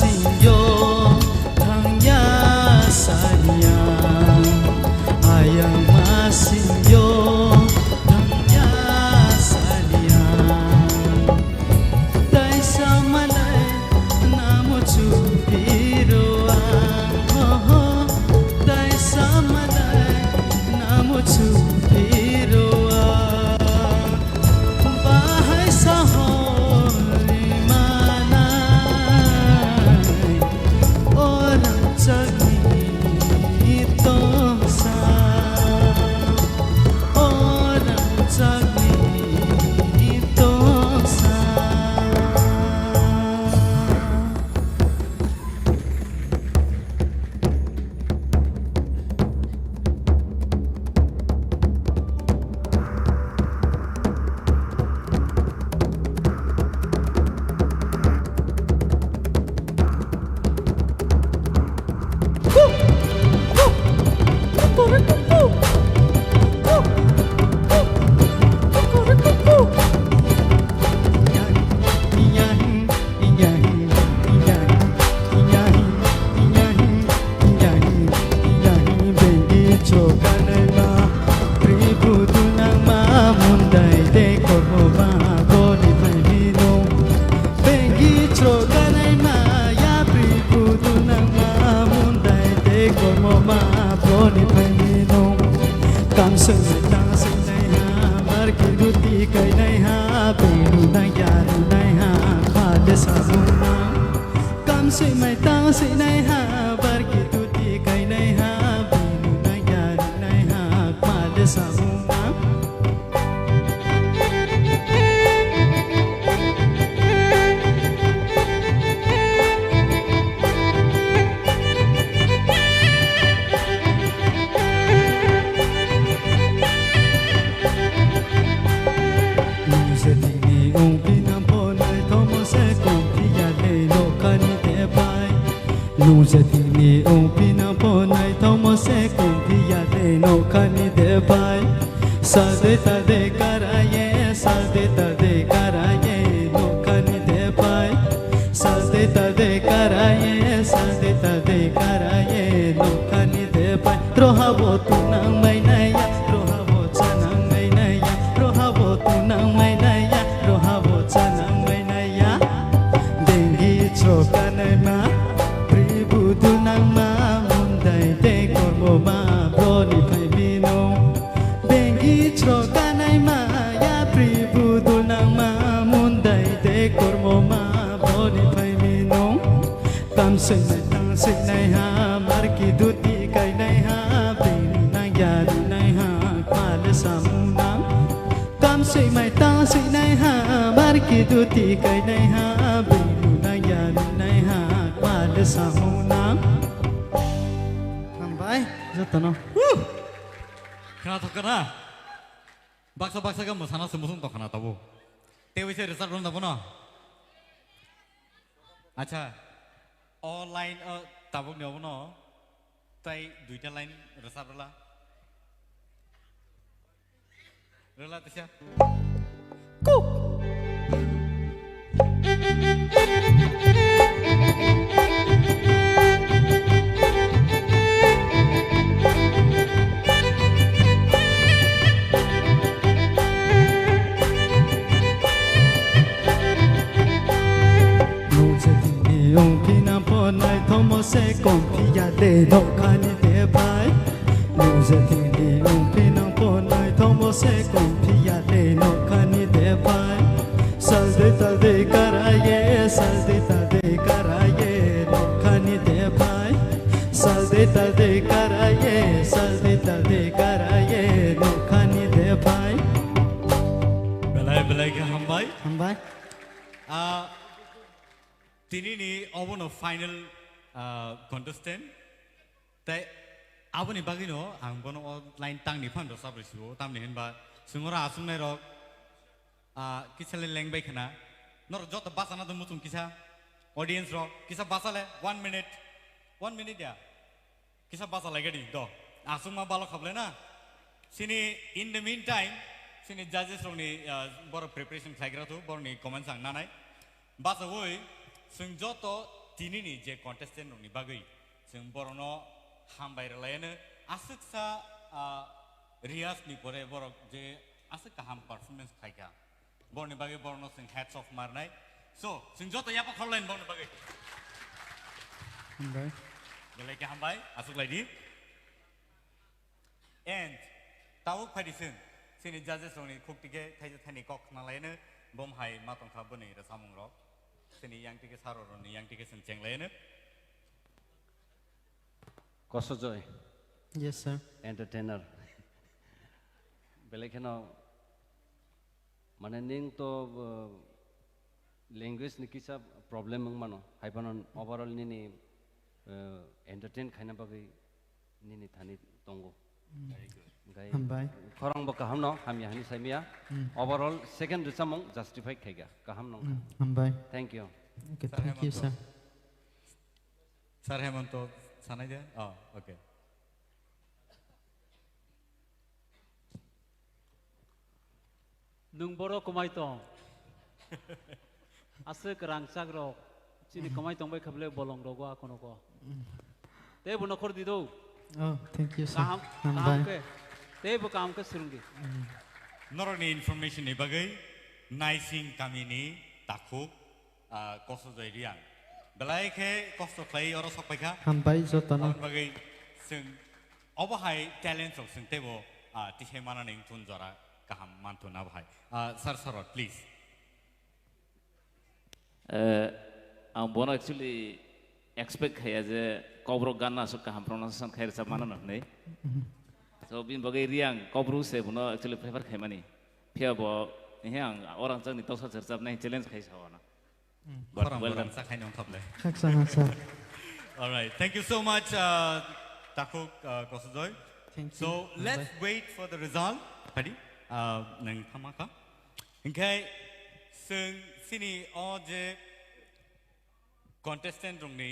sinyo hangya sanyang ayang masinyo hangya sanyang dai sa malay namo chupiruan ho dai sa malay namo chupiruan bahay sa Kam sung na sung nay ha mar ki duti kai nay ha peru na yaru nay ha khade sa na kam sung mai ta sung nay ha mar ki duti kai nay ha peru na yaru nay ha khade sa na Nung sa tini ong pinaponay Tomo se kung piyate no kani de pai Sa de ta de karaye Sa de ta de karaye no kani de pai Sa de ta de karaye Sa de ta de karaye no kani de pai Roha bo tu nang may naya Roha bo cha nang may naya Roha bo tu nang may naya Roha bo cha nang may naya Dengi choka nay ma Budunang mamunday te kormo ma broni pai bino bengi chokanay maya pri budunang mamunday te kormo ma broni pai bino tam sing nay ha marki duti kai nay ha bin nang yari nay ha khale samunang tam sing mai ta sing nay ha marki duti kai nay ha bin nang yari nay ha khale samunang Jatano. Kena thokana. Baksa ka musana sumusung thokana tabo. Te wise result ron tabo na. Acha. Online tabo ne no. Tai duita line result rela. Rela tisha. Cook. Yung pinaponay Tomo se kong piyate no kani de pai Nung sa tini yung pinaponay Tomo se kong piyate no kani de pai Sal de ta de karaye Sal de ta de karaye no kani de pai Sal de ta de karaye Sal de ta de karaye no kani de pai Belai ka hambai Hambai Tini ni obono final contestant. Tai aboni bagino ang bono line tang ni phan do sabrisibo tam ni henba sungora asung nai rok kisale leng bai khana nor jot basana do mutum kisa audience rok kisa basale 1 minute ya kisa basale gadi do asung ma balo khable na sini in the meantime sini judges rok ni bor preparation khlaigra tu bor ni comment sang nanai basa woi sung joto दिनैनि जे कन्टेस्टेन्ट दंनि बागै जों बर'नो हामबाय रायलायनो आसुकसा रियाजनि परे बर' जे आसुक गाहाम पारफरमेन्स खायगा बर'नि बागै बर'नो जों हेड्स अफ मारनाय स' जों जत' याबा खरलाइन बर'नि बागै हामबाय बेलायके हामबाय आसुकलायदि एन्ड तावुक फायदिसों जोंनि जाजेस दंनि खुक्तिके थाइजो थाइनि कक नालायनो बमहाय मातंखा बोनै रसामुं रक जोंनि यांटिके साररनि यांटिके जों चेंलायनो Kosojoy, yes sir entertainer. Belakena, mana ning to language ni kisah problem mengmano. Hai panon overall ni entertain khaina bagai ni thani tongo. हामबाय Korang bakaham no, ham yani samia. Overall second risamong justify khaiga. Kaham no. हामबाय Thank you. okay thank you sir Sir Hemanto sana dia oh okay Nung boro kumai tong. Ase kerang sagrok. Sini kumai tong bay kable bolong rogo ako noko. Te bu nokor di do. oh thank you sir Kaham हामबाय ke. Te bu kaham ke surungi. Noroni information ni bagai naising kami ni takuk kosto jadian belai ke kosto play orang sok mereka हामबाय जतन bagai seng obahai talent sok seng tebo tihe mana ning tun jara kaham mantun abahai sir sorot please ang bono actually expect kaya je kobro gana so kaham pronunciation kaya sa mana ne so bin bagai riang kobro se bono actually prefer kaya mani pia bo yang orang jang ni tosa cercap nai challenge kaya sa wana but orang well orang done sakai nong top le haksangan sir all right thank you so much takuk kosto joy thank you so let's wait for the result tadi nang thamaka ingkai seng sini o je contestant rong ni